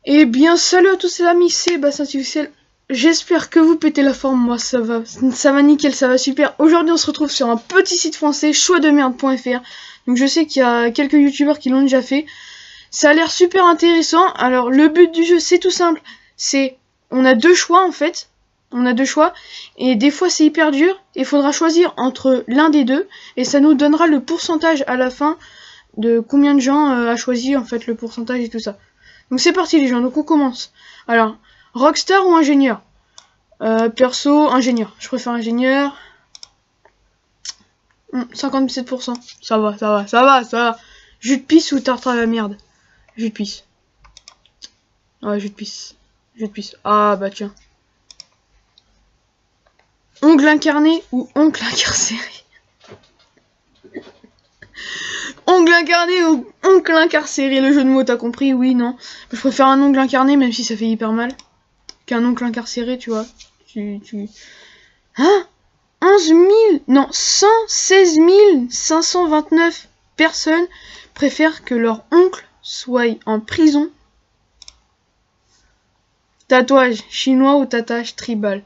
Eh bien, salut à tous les amis, c'est Bastien. J'espère que vous pétez la forme, moi ça va nickel, ça va super. Aujourd'hui on se retrouve sur un petit site français, choixdemerde.fr. Donc je sais qu'il y a quelques youtubeurs qui l'ont déjà fait. Ça a l'air super intéressant. Alors le but du jeu c'est tout simple, on a deux choix en fait. On a deux choix, et des fois c'est hyper dur, il faudra choisir entre l'un des deux, et ça nous donnera le pourcentage à la fin de combien de gens a choisi en fait le pourcentage et tout ça. Donc c'est parti les gens, donc on commence. Alors, rockstar ou ingénieur? Perso, ingénieur. Je préfère ingénieur. 57%. Ça va. Jus de pisse ou tarte à la merde? Jus de pisse. Ouais, jus de pisse. Ah bah tiens. Ongle incarné ou oncle incarcéré? Ongle incarné ou oncle incarcéré, le jeu de mots, t'as compris? Oui, non. Je préfère un ongle incarné, même si ça fait hyper mal, qu'un oncle incarcéré, tu vois. Hein? 11 000, non, 116 529 personnes préfèrent que leur oncle soit en prison. Tatouage chinois ou tatouage tribal?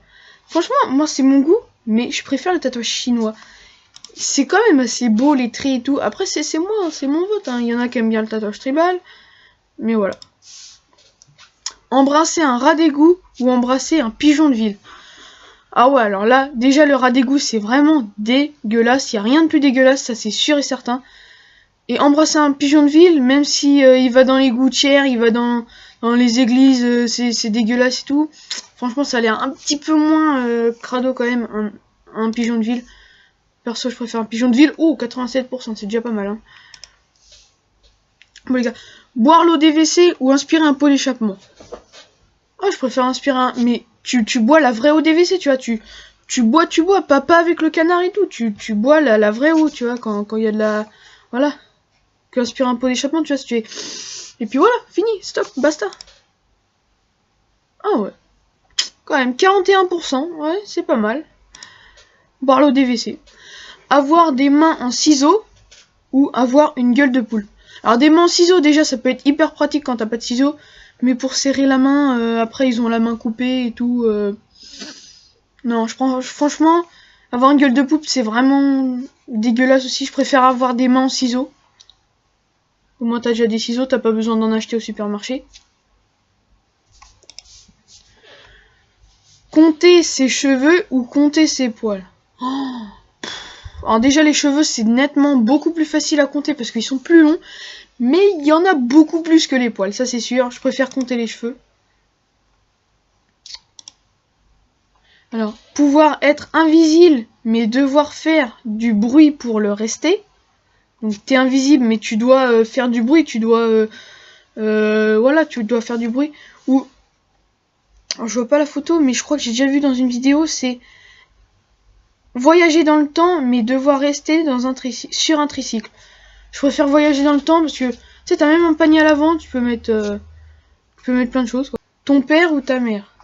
Franchement, moi c'est mon goût, mais je préfère le tatouage chinois. C'est quand même assez beau les traits et tout. Après c'est moi, c'est mon vote. Hein. Il y en a qui aiment bien le tatouage tribal, mais voilà. Embrasser un rat d'égout ou embrasser un pigeon de ville? Ah ouais, alors là, déjà le rat d'égout c'est vraiment dégueulasse. Il n'y a rien de plus dégueulasse, ça c'est sûr et certain. Et embrasser un pigeon de ville, même si il va dans les gouttières, il va dans les églises, c'est dégueulasse et tout. Franchement, ça a l'air un petit peu moins crado quand même, un pigeon de ville. Perso, je préfère un pigeon de ville. Oh, 87%, c'est déjà pas mal. Hein. Bon les gars, boire l'eau des WC ou inspirer un pot d'échappement? Oh, je préfère inspirer un... Mais tu bois la vraie eau des WC, tu vois, tu bois, pas avec le canard et tout. Tu bois la vraie eau, tu vois, quand il y a de la... Voilà. Que inspirer un pot d'échappement, tu vois, si tu es... Et puis voilà, fini, stop, basta. Ah ouais. Quand même, 41%, ouais, c'est pas mal. Boire l'eau des WC. Avoir des mains en ciseaux ou avoir une gueule de poule? Alors des mains en ciseaux, déjà, ça peut être hyper pratique quand t'as pas de ciseaux. Mais pour serrer la main, après ils ont la main coupée et tout. Non, franchement, avoir une gueule de poule, c'est vraiment dégueulasse aussi. Je préfère avoir des mains en ciseaux. Au moins t'as déjà des ciseaux, t'as pas besoin d'en acheter au supermarché. Compter ses cheveux ou compter ses poils? Oh. Alors déjà les cheveux c'est nettement beaucoup plus facile à compter parce qu'ils sont plus longs. Mais il y en a beaucoup plus que les poils, ça c'est sûr. Je préfère compter les cheveux. Alors, pouvoir être invisible, mais devoir faire du bruit pour le rester. Donc t'es invisible, mais tu dois faire du bruit, voilà, tu dois faire du bruit. Ou, alors, je vois pas la photo, mais je crois que j'ai déjà vu dans une vidéo, c'est voyager dans le temps, mais devoir rester sur un tricycle. Je préfère voyager dans le temps parce que, tu sais, t'as même un panier à l'avant, tu peux mettre plein de choses, quoi. Ton père ou ta mère?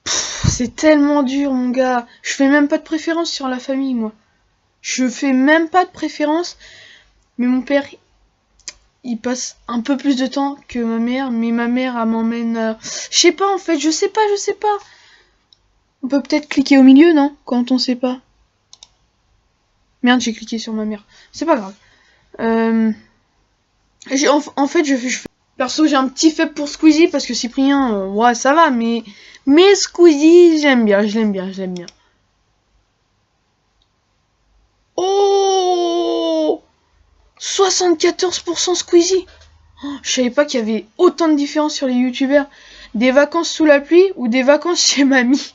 C'est tellement dur, mon gars. Je fais même pas de préférence sur la famille, moi. Je fais même pas de préférence. Mais mon père, il passe un peu plus de temps que ma mère. Mais ma mère, elle m'emmène... Je sais pas, en fait. Je sais pas. On peut peut-être cliquer au milieu, non? Quand on sait pas. Merde, j'ai cliqué sur ma mère. C'est pas grave. En fait, perso, j'ai un petit faible pour Squeezie parce que Cyprien, ouais, ça va, mais Squeezie, je l'aime bien. Oh, 74% Squeezie. Oh, je savais pas qu'il y avait autant de différence sur les youtubeurs. Des vacances sous la pluie ou des vacances chez mamie.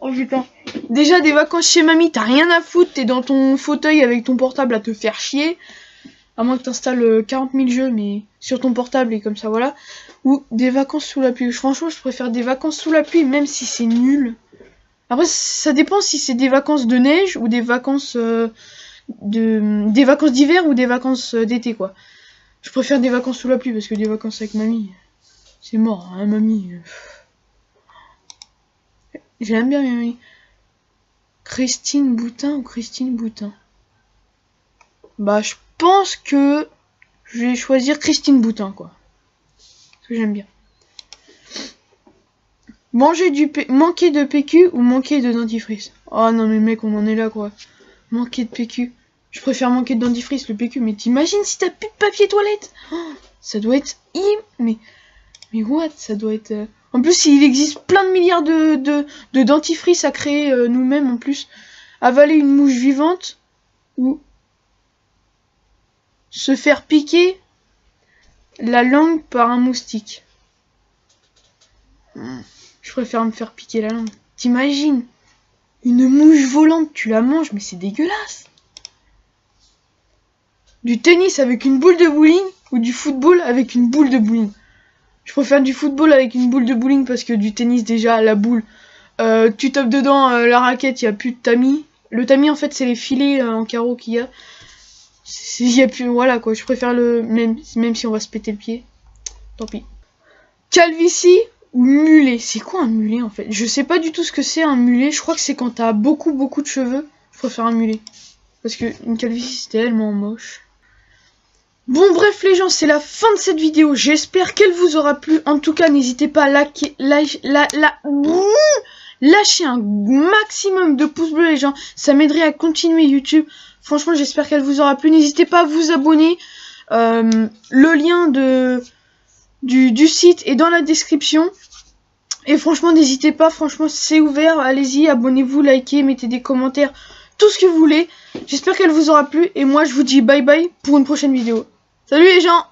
Oh putain. Déjà des vacances chez mamie, t'as rien à foutre, t'es dans ton fauteuil avec ton portable à te faire chier. À moins que t'installes 40 000 jeux, mais sur ton portable et comme ça, voilà. Ou des vacances sous la pluie. Franchement, je préfère des vacances sous la pluie, même si c'est nul. Après, ça dépend si c'est des vacances de neige ou des vacances des vacances d'hiver ou des vacances d'été, quoi. Je préfère des vacances sous la pluie parce que des vacances avec mamie, c'est mort, hein, mamie. J'aime bien mamie. Christine Boutin ou Christine Boutin? Bah, je pense que je vais choisir Christine Boutin, quoi. que j'aime bien. Manquer de PQ ou manquer de dentifrice? Oh non mais mec, on en est là quoi. Manquer de PQ. Je préfère manquer de dentifrice, le PQ. Mais t'imagines si t'as plus de papier toilette? Oh, ça doit être... Mais what? Ça doit être... En plus, il existe plein de milliards de dentifrices à créer nous-mêmes en plus. Avaler une mouche vivante ou se faire piquer la langue par un moustique. Je préfère me faire piquer la langue. T'imagines? Une mouche volante, tu la manges, mais c'est dégueulasse. Du tennis avec une boule de bowling ou du football avec une boule de bowling? Je préfère du football avec une boule de bowling parce que du tennis, déjà, la boule, tu tapes dedans la raquette, il n'y a plus de tamis. Le tamis, en fait, c'est les filets en carreau qu'il y a. Il y a plus... Voilà, quoi. Je préfère le... Même si on va se péter le pied. Tant pis. Calvitie ou mulet? C'est quoi un mulet, en fait? Je sais pas du tout ce que c'est un mulet. Je crois que c'est quand t'as beaucoup de cheveux. Je préfère un mulet. Parce que une calvitie, c'est tellement moche. Bon bref les gens, c'est la fin de cette vidéo, j'espère qu'elle vous aura plu. En tout cas, n'hésitez pas à lâcher un maximum de pouces bleus les gens, ça m'aiderait à continuer YouTube. Franchement, j'espère qu'elle vous aura plu. N'hésitez pas à vous abonner, le lien du site est dans la description. Et franchement, n'hésitez pas, franchement c'est ouvert, allez-y, abonnez-vous, likez, mettez des commentaires, tout ce que vous voulez. J'espère qu'elle vous aura plu et moi je vous dis bye bye pour une prochaine vidéo. Salut les gens!